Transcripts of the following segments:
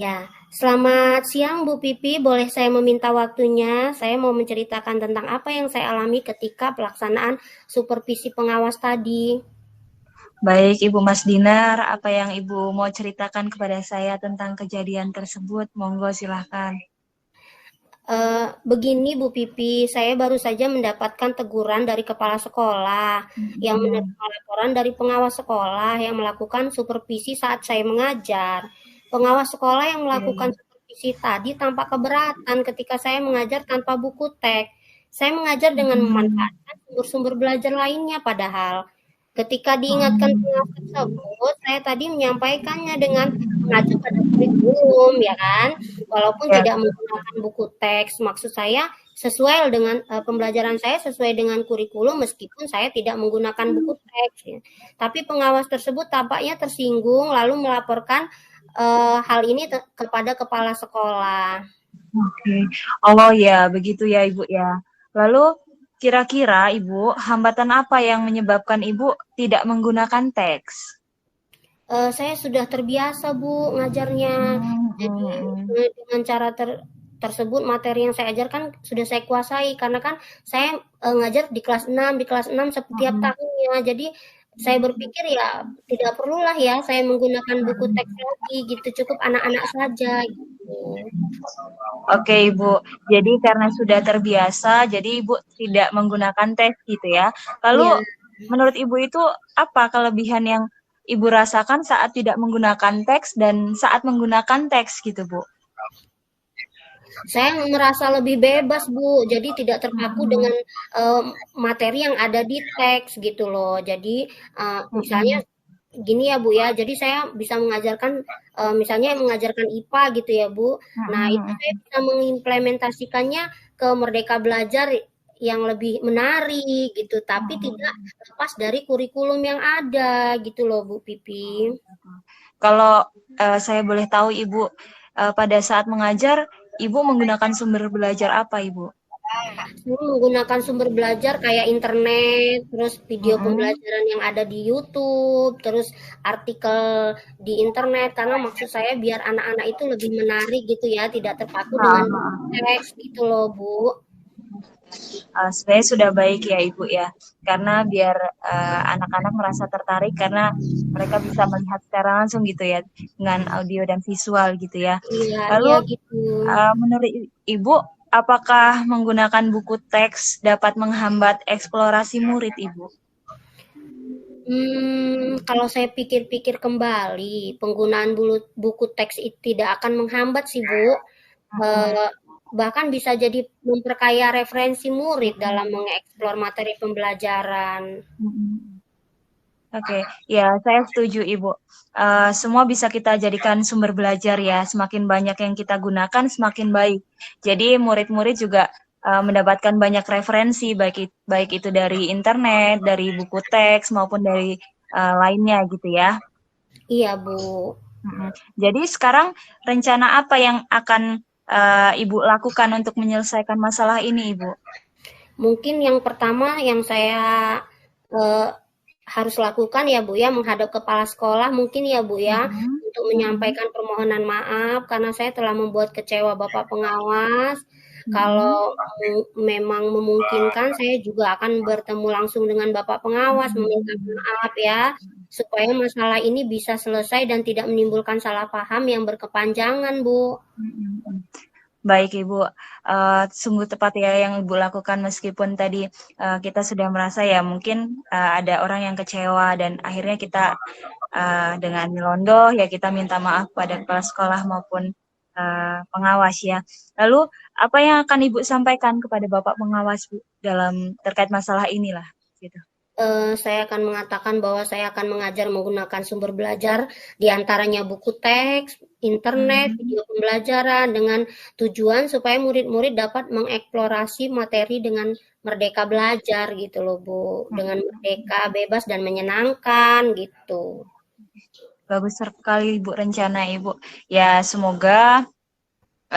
Ya, selamat siang Bu Pipi. Boleh saya meminta waktunya? Saya mau menceritakan tentang apa yang saya alami ketika pelaksanaan supervisi pengawas tadi. Baik, Ibu Mas Dinar, apa yang Ibu mau ceritakan kepada saya tentang kejadian tersebut? Monggo silahkan. Begini Bu Pipi, saya baru saja mendapatkan teguran dari kepala sekolah yang Hmm, menerima laporan dari pengawas sekolah yang melakukan supervisi saat saya mengajar. Pengawas sekolah yang melakukan oke. supervisi tadi tampak keberatan ketika saya mengajar tanpa buku teks. Saya mengajar dengan Hmm, memanfaatkan sumber-sumber belajar lainnya padahal. Ketika diingatkan pengawas hmm, tersebut, saya tadi menyampaikannya dengan mengacu pada kurikulum, ya kan? Walaupun ya, tidak menggunakan buku teks, maksud saya sesuai dengan pembelajaran saya sesuai dengan kurikulum meskipun saya tidak menggunakan buku teks. Ya. Tapi pengawas tersebut tampaknya tersinggung lalu melaporkan hal ini kepada kepala sekolah. oke. Oh ya, begitu ya Ibu ya. Lalu kira-kira Ibu, hambatan apa yang menyebabkan Ibu tidak menggunakan teks? Saya sudah terbiasa Bu ngajarnya. Hmm, Jadi hmm, hmm. dengan cara tersebut materi yang saya ajarkan sudah saya kuasai karena kan saya ngajar di kelas 6 setiap Hmm, tahunnya. Jadi saya berpikir ya tidak perlulah ya saya menggunakan buku teks hmm. lagi gitu, cukup anak-anak saja gitu. Oke Ibu, jadi karena sudah terbiasa, jadi Ibu tidak menggunakan teks gitu ya. Lalu Iya. menurut Ibu itu apa kelebihan yang Ibu rasakan saat tidak menggunakan teks dan saat menggunakan teks gitu Bu? Saya merasa lebih bebas, Bu. Jadi tidak terpaku Mhm, dengan materi yang ada di teks gitu loh. Jadi misalnya mhm, gini ya, Bu ya. Jadi saya bisa mengajarkan misalnya mengajarkan IPA gitu ya, Bu. Nah, itu mhm, saya bisa mengimplementasikannya ke Merdeka Belajar yang lebih menarik gitu, tapi tidak mhm. lepas dari kurikulum yang ada gitu loh, Bu Pipi. Kalau saya boleh tahu Ibu, pada saat mengajar, Ibu menggunakan sumber belajar apa Ibu? Menggunakan sumber belajar kayak internet, terus video Mhm. pembelajaran yang ada di YouTube, terus artikel di internet, karena maksud saya biar anak-anak itu lebih menarik gitu ya, tidak terpaku dengan Heeh, heeh. teks gitu loh, Bu. Sebenarnya sudah baik ya Ibu ya, karena biar anak-anak merasa tertarik karena mereka bisa melihat secara langsung gitu ya, dengan audio dan visual gitu ya. Iya, Lalu iya gitu. menurut Ibu, apakah menggunakan buku teks dapat menghambat eksplorasi murid Ibu? Kalau saya pikir-pikir kembali, penggunaan buku teks itu tidak akan menghambat sih, Bu. Mhm, Eh, Bahkan bisa jadi memperkaya referensi murid dalam mhm, mengeksplor materi pembelajaran. mhm. Oke, ya saya setuju Ibu. Semua bisa kita jadikan sumber belajar ya. Semakin banyak yang kita gunakan, semakin baik. Jadi murid-murid juga mendapatkan banyak referensi, baik itu dari internet, dari buku teks maupun dari lainnya gitu ya. Iya, Bu. Mhm. Jadi sekarang rencana apa yang akan Ibu lakukan untuk menyelesaikan masalah ini, Ibu? Mungkin yang pertama yang saya eh, harus lakukan ya Bu ya, menghadap kepala sekolah mungkin ya Bu ya, Mhm, untuk mhm, menyampaikan permohonan maaf karena saya telah membuat kecewa Bapak pengawas. mhm, Kalau memang memungkinkan saya juga akan bertemu langsung dengan Bapak pengawas meminta mhm, maaf ya, supaya masalah ini bisa selesai dan tidak menimbulkan salah paham yang berkepanjangan Bu. mhm, mhm. Baik Ibu, sungguh tepat ya yang Ibu lakukan meskipun tadi kita sudah merasa ya mungkin ada orang yang kecewa dan akhirnya kita dengan nyelondoh ya kita minta maaf pada kepala sekolah maupun pengawas ya. Lalu apa yang akan Ibu sampaikan kepada Bapak pengawas Bu dalam terkait masalah inilah gitu. Saya akan mengatakan bahwa saya akan mengajar menggunakan sumber belajar, di antaranya buku teks, internet, Mhm, video pembelajaran, dengan tujuan supaya murid-murid dapat mengeksplorasi materi dengan merdeka belajar gitu loh, Bu. Dengan mhm. merdeka, bebas, dan menyenangkan gitu. Bagus sekali Ibu rencana Ibu. Ya semoga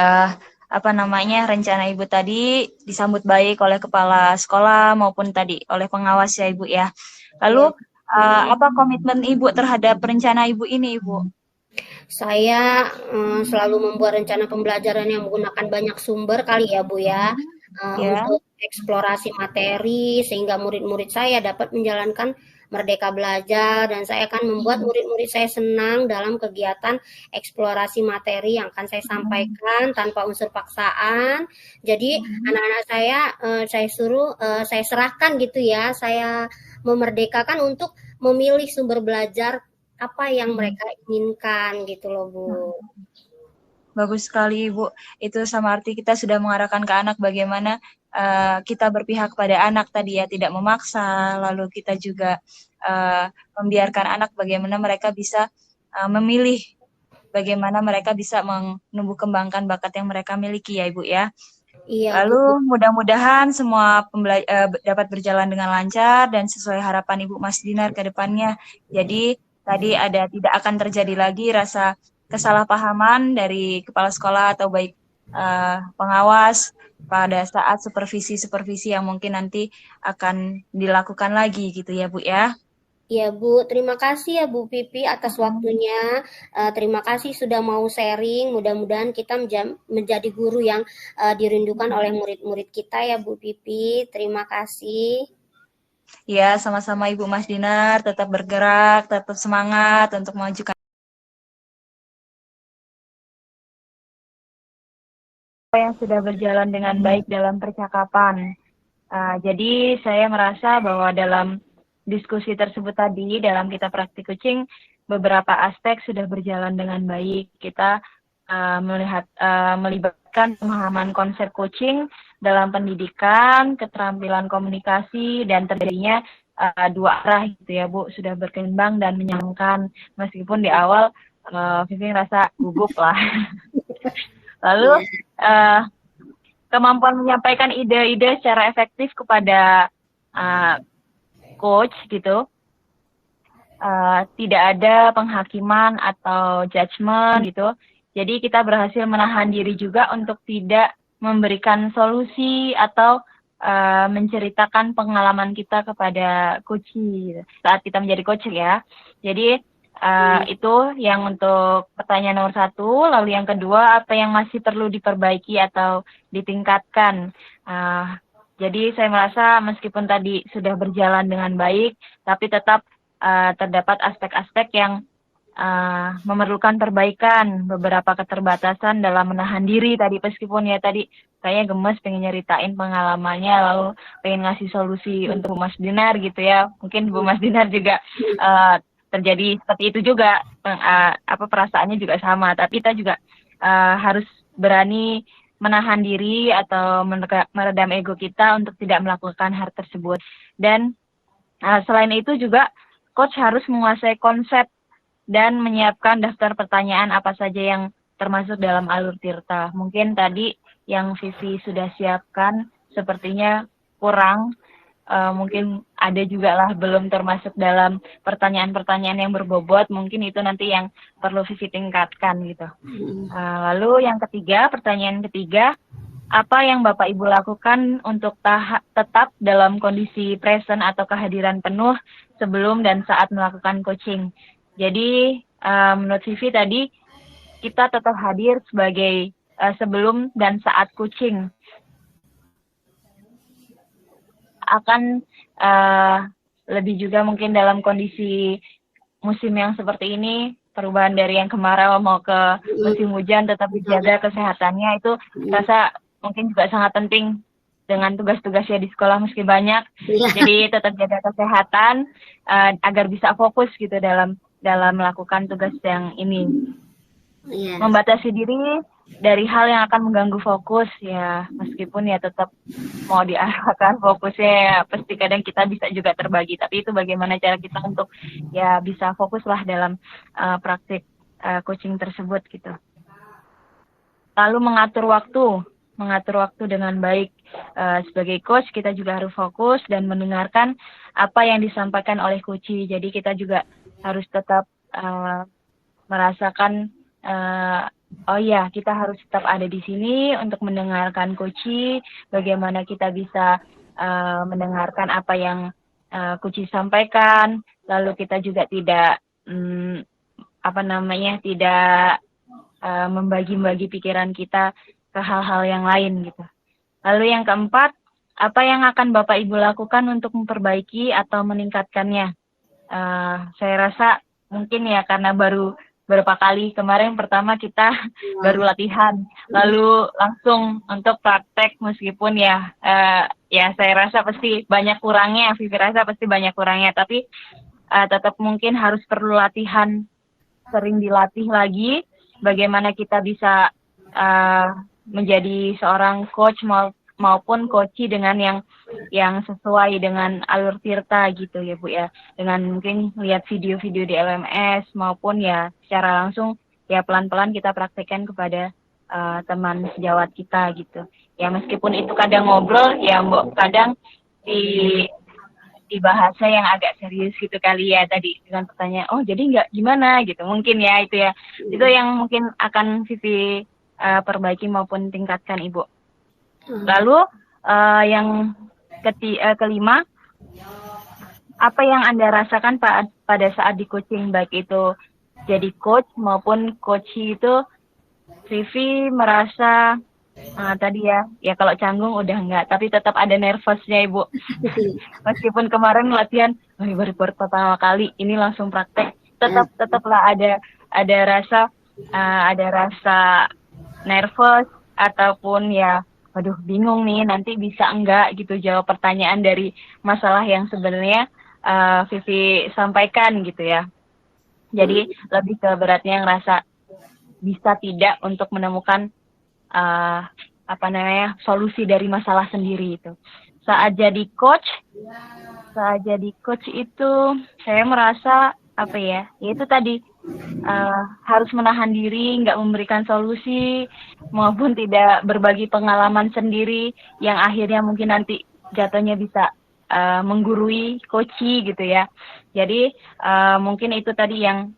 eh, apa namanya rencana Ibu tadi disambut baik oleh kepala sekolah maupun tadi oleh pengawas ya Ibu ya. Lalu Ya, apa komitmen Ibu terhadap rencana Ibu ini Ibu? Saya selalu membuat rencana pembelajaran yang menggunakan banyak sumber kali ya Bu ya, Ya. untuk eksplorasi materi sehingga murid-murid saya dapat menjalankan merdeka belajar dan saya akan membuat murid-murid saya senang dalam kegiatan eksplorasi materi yang akan saya sampaikan tanpa unsur paksaan. Jadi anak-anak saya suruh, saya serahkan gitu ya, saya memerdekakan untuk memilih sumber belajar apa yang mereka inginkan gitu loh Bu. Bagus sekali Ibu. Itu sama arti kita sudah mengarahkan ke anak bagaimana kita berpihak pada anak tadi ya, tidak memaksa, lalu kita juga membiarkan anak bagaimana mereka bisa memilih, bagaimana mereka bisa menumbuh kembangkan bakat yang mereka miliki ya Ibu ya. Iya Bu. Lalu mudah-mudahan semua dapat berjalan dengan lancar dan sesuai harapan Ibu Mas Dinar ke depannya. Jadi tadi tidak akan terjadi lagi rasa kesalahpahaman dari kepala sekolah atau baik pengawas pada saat supervisi-supervisi yang mungkin nanti akan dilakukan lagi gitu ya Bu ya. Iya Bu, terima kasih ya Bu Pipi atas waktunya. Terima kasih sudah mau sharing. Mudah-mudahan kita menjadi guru yang dirindukan oleh murid-murid kita ya Bu Pipi. Terima kasih. Ya, sama-sama Ibu Mas Dinar, tetap bergerak, tetap semangat untuk memajukan apa yang sudah berjalan dengan baik dalam percakapan. Jadi saya merasa bahwa dalam diskusi tersebut tadi, dalam kita praktik coaching, beberapa aspek sudah berjalan dengan baik. Kita melibatkan pemahaman konsep coaching dalam pendidikan, keterampilan komunikasi, dan terjadinya dua arah gitu ya Bu, sudah berkembang dan menyenangkan. Meskipun di awal Vivi ngerasa gugup lah. Lalu kemampuan menyampaikan ide-ide secara efektif kepada coach gitu, tidak ada penghakiman atau judgement gitu. Jadi kita berhasil menahan diri juga untuk tidak memberikan solusi atau menceritakan pengalaman kita kepada coach saat kita menjadi coach ya. Jadi itu yang untuk pertanyaan nomor 1. Lalu yang kedua, apa yang masih perlu diperbaiki atau ditingkatkan? Jadi saya merasa meskipun tadi sudah berjalan dengan baik, tapi tetap terdapat aspek-aspek yang memerlukan perbaikan, beberapa keterbatasan dalam menahan diri tadi, meskipun ya tadi kayaknya gemes pengen nyeritain pengalamannya, lalu pengen ngasih solusi untuk Bu Mas Dinar gitu ya. Mungkin Bu Mas Dinar juga terjadi seperti itu juga, perasaannya juga sama, tapi kita juga harus berani menahan diri atau meredam ego kita untuk tidak melakukan hal tersebut. Dan selain itu juga coach harus menguasai konsep dan menyiapkan daftar pertanyaan apa saja yang termasuk dalam alur Tirta. Mungkin tadi yang Vivi sudah siapkan sepertinya kurang, mungkin ada juga lah belum termasuk dalam pertanyaan-pertanyaan yang berbobot, mungkin itu nanti yang perlu Vivi tingkatkan gitu. Lalu yang ketiga, pertanyaan ketiga, apa yang Bapak Ibu lakukan untuk tetap dalam kondisi present atau kehadiran penuh sebelum dan saat melakukan coaching? Jadi menurut Vivi tadi kita tetap hadir sebagai sebelum dan saat coaching. Akan lebih juga mungkin dalam kondisi musim yang seperti ini, perubahan dari yang kemarau mau ke musim hujan, tetap dijaga kesehatannya itu rasa mungkin juga sangat penting dengan tugas-tugasnya di sekolah meski banyak. Jadi tetap jaga kesehatan agar bisa fokus gitu dalam melakukan tugas yang ini. Membatasi diri dari hal yang akan mengganggu fokus ya, meskipun ya tetap mau diarahkan fokusnya ya, pasti kadang kita bisa juga terbagi, tapi itu bagaimana cara kita untuk ya bisa fokuslah dalam praktik coaching tersebut gitu. Lalu mengatur waktu dengan baik. Sebagai coach kita juga harus fokus dan mendengarkan apa yang disampaikan oleh coach. Jadi kita juga harus tetap merasakan oh ya, kita harus tetap ada di sini untuk mendengarkan coach, bagaimana kita bisa mendengarkan apa yang coach sampaikan, lalu kita juga tidak tidak membagi-bagi pikiran kita ke hal-hal yang lain gitu. Lalu yang keempat, apa yang akan Bapak Ibu lakukan untuk memperbaiki atau meningkatkannya? Saya rasa mungkin ya karena baru berapa kali kemarin pertama kita baru latihan, lalu langsung untuk praktek meskipun ya saya rasa pasti banyak kurangnya, Vivi rasa pasti banyak kurangnya, tapi tetap mungkin harus perlu latihan, sering dilatih lagi bagaimana kita bisa menjadi seorang coach maupun coachi dengan yang sesuai dengan alur Tirta gitu ya Bu ya, dengan mungkin lihat video-video di LMS maupun ya secara langsung ya pelan-pelan kita praktekkan kepada teman sejawat kita gitu ya, meskipun itu kadang ngobrol ya Mbok, kadang di bahasa yang agak serius gitu kali ya tadi dengan pertanyaan, oh jadi nggak gimana gitu mungkin ya, itu yang mungkin akan Vivi perbaiki maupun tingkatkan Ibu. Lalu yang kelima, apa yang Anda rasakan pada saat di coaching, baik itu jadi coach maupun coachee itu? Vivi merasa tadi ya kalau canggung udah enggak, tapi tetap ada nervousnya Ibu. Meskipun kemarin latihan baru pertama kali, ini langsung praktek, tetaplah ada rasa nervous ataupun ya waduh bingung nih nanti bisa enggak gitu jawab pertanyaan dari masalah yang sebenarnya Vivi sampaikan gitu ya. Jadi lebih ke beratnya ngerasa bisa tidak untuk menemukan solusi dari masalah sendiri itu. Saat jadi coach itu saya merasa itu tadi harus menahan diri, nggak memberikan solusi maupun tidak berbagi pengalaman sendiri yang akhirnya mungkin nanti jatuhnya bisa menggurui coachee gitu ya. Jadi mungkin itu tadi yang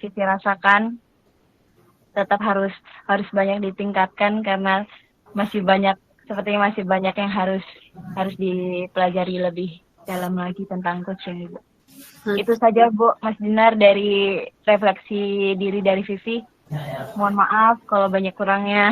Vivi rasakan, tetap harus banyak ditingkatkan karena masih banyak yang harus dipelajari lebih dalam lagi tentang coaching Ibu. Itu saja Bu, Mas Dinar, dari refleksi diri dari Vivi. Mohon maaf kalau banyak kurangnya.